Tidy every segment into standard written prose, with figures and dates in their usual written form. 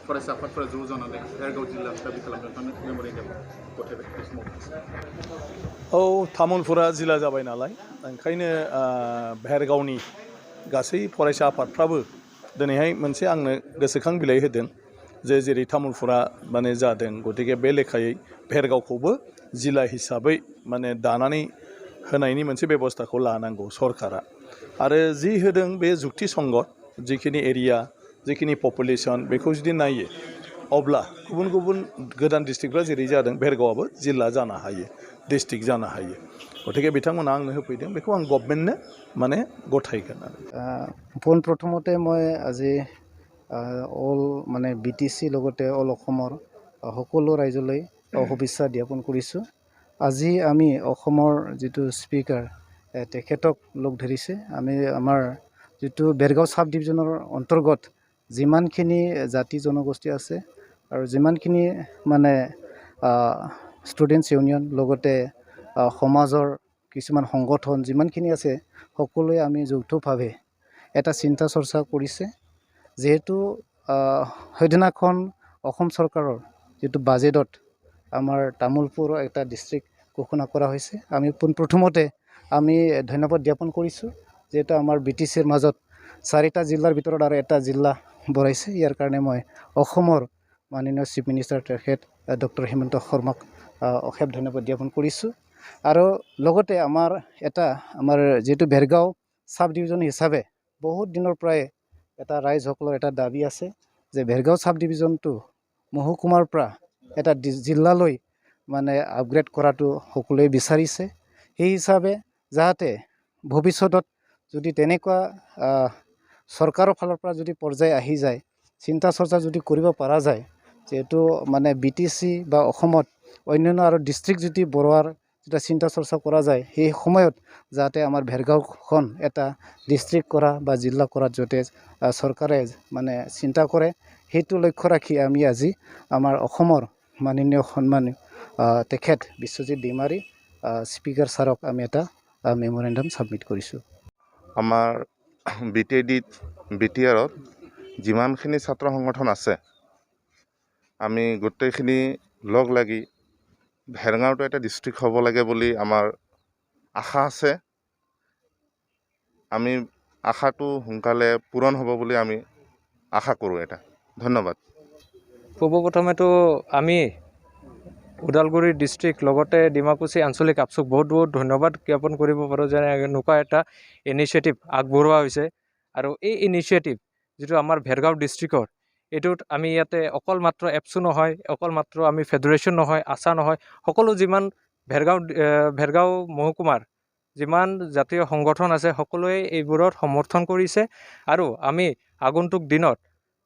फरायसा आफादफोरा ज' जानानै भेरगाव जिल्ला दाबि खालामनो मेम'रेन्डाम गथायबाय बे समाव। औ तामुलपुरा जिल्ला जाबाय नालाय ओंखायनो भेरगावनि गासै फरायसा आफादफ्राबो दिनैहाय मोनसे आंनो गोसोखां बिलाइ होदों जे जेरै तामुलपुरा माने जादों गतिके बे लेखायै भेरगावखौबो जिल्ला हिसाबै माने दानानै होनायनि मोनसे बेबस्थाखौ लानांगौ सरकारा आरो जि होदों बे जुक्ति संगत जिखिनि एरिया जिखिनि पपुलेसन बेखौ जुदि नायो अब्ला गुबुन गुबुन गोदान डिस्ट्रिक्टफ्रा जेरै जादों भेरगावआबो जिल्ला जानो हायो डिस्ट्रिक्ट जानो हायो गतिके बिथांमोना आंनो होफैदों बेखौ आं गभर्नमेन्टनो माने गथायगोन পোন প্ৰথমতে মই আজি অল মানে BTC লগতে অল অসমৰ সকলো ৰাইজলৈ শুভেচ্ছা জ্ঞাপন কৰিছোঁ। আজি আমি অসমৰ যিটো স্পিকাৰ তেখেতক লগ ধৰিছে আমি আমাৰ যিটো भेरगाव সাব ডিভিজনৰ অন্তৰ্গত যিমানখিনি জাতি জনগোষ্ঠী আছে আৰু যিমানখিনি মানে ষ্টুডেণ্টছ ইউনিয়ন লগতে সমাজৰ কিছুমান সংগঠন যিমানখিনি আছে সকলোৱে আমি যৌথভাৱে এটা চিন্তা চৰ্চা কৰিছে যেহেতু সেইদিনাখন অসম চৰকাৰৰ যেটো বাজেটত আমাৰ তামুলপুৰ এটা ডিস্ট্ৰিক্ট ঘোষণা কৰা হৈছে আমি প্ৰথমতে আমি ধন্যবাদ জ্ঞাপন কৰিছোঁ যেটো আমাৰ BTCৰ মাজত 4টা জিলাৰ ভিতৰত আৰু এটা জিলা বঢ়াইছে ইয়াৰ কাৰণে মই অসমৰ মাননীয় চিফ মিনিষ্টাৰ তেখেত ডক্টৰ হিমন্ত শৰ্মাক অশেষ ধন্যবাদ জ্ঞাপন কৰিছোঁ আৰু লগতে আমাৰ যেটো भेरगाव সাব ডিভিজন হিচাপে বহুত দিনৰ পৰাই এটা ৰাইজসকলৰ এটা দাবী আছে যে भेरगाव সাব ডিভিজনটো মহকুমাৰ পৰা এটা জিলালৈ মানে আপগ্ৰেড কৰাটো সকলোৱে বিচাৰিছে সেই হিচাপে যাতে ভৱিষ্যতত যদি তেনেকুৱা চৰকাৰৰ ফালৰ পৰা যদি পৰ্যায় আহি যায় চিন্তা চৰ্চা যদি কৰিব পৰা যায় যেটো মানে BTC বা অসমত অন্যান্য আৰু ডিস্ট্ৰিক্ট যদি বঢ়োৱাৰ যেটা চিন্তা চৰ্চা কৰা যায় সেই সময়ত যাতে আমাৰ भेरगावখন এটা ডিস্ট্ৰিক্ট কৰা বা জিলা কৰাত যাতে চৰকাৰে মানে চিন্তা কৰে সেইটো লক্ষ্য ৰাখি আমি আজি আমাৰ অসমৰ মাননীয় সন্মানীয় তেখেত বিশ্বজিৎ ডিমাৰী স্পিকাৰ ছাৰক আমি এটা মেম'ৰেণ্ডাম সাবমিট কৰিছোঁ। আমাৰ BTRত যিমানখিনি ছাত্ৰ সংগঠন আছে আমি গোটেইখিনি লগ লাগি भेरगावটো এটা ডিস্ট্ৰিক্ট হ'ব লাগে বুলি আমাৰ আশা আছে আমি আশাটো সোনকালে পূৰণ হ'ব বুলি আমি আশা কৰোঁ এটা ধন্যবাদ। পূৰ্বপ্ৰথমেতো আমি ওদালগুৰি ডিস্ট্ৰিক্ট লগতে ডিমাকুছী আঞ্চলিক আপচুক বহুত ধন্যবাদ জ্ঞাপন কৰিব পাৰোঁ যে এনেকুৱা এটা ইনিচিয়েটিভ আগবঢ়োৱা হৈছে আৰু এই ইনিচিয়েটিভ যিটো আমাৰ भेरगाव ডিস্ট্ৰিক্টৰ এইটোত আমি ইয়াতে অকল মাত্ৰ এপচু নহয় অকল মাত্ৰ আমি ফেডাৰেশ্যন নহয় আশা নহয় সকলো যিমান भेरगाव মহকুমাৰ যিমান জাতীয় সংগঠন আছে সকলোৱে এইবোৰত সমৰ্থন কৰিছে আৰু আমি আগন্তুক দিনত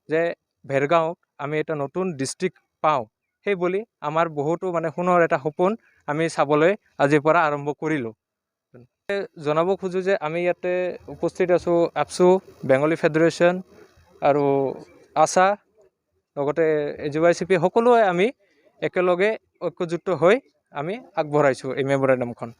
যে भेरगावক আমি এটা নতুন ডিস্ট্ৰিক্ট পাওঁ সেই বুলি আমাৰ বহুতো মানে সোণৰ এটা সপোন আমি চাবলৈ আজিৰ পৰা আৰম্ভ কৰিলোঁ। জনাব খোজো যে আমি ইয়াতে উপস্থিত আছোঁ আপচু বেংগলী ফেডাৰেশ্যন আৰু আশা লগতে AGYCP সকলোৱে আমি একেলগে ঐক্যযুক্ত হৈ আমি আগবঢ়াইছোঁ এই মেম'ৰেণ্ডামখন।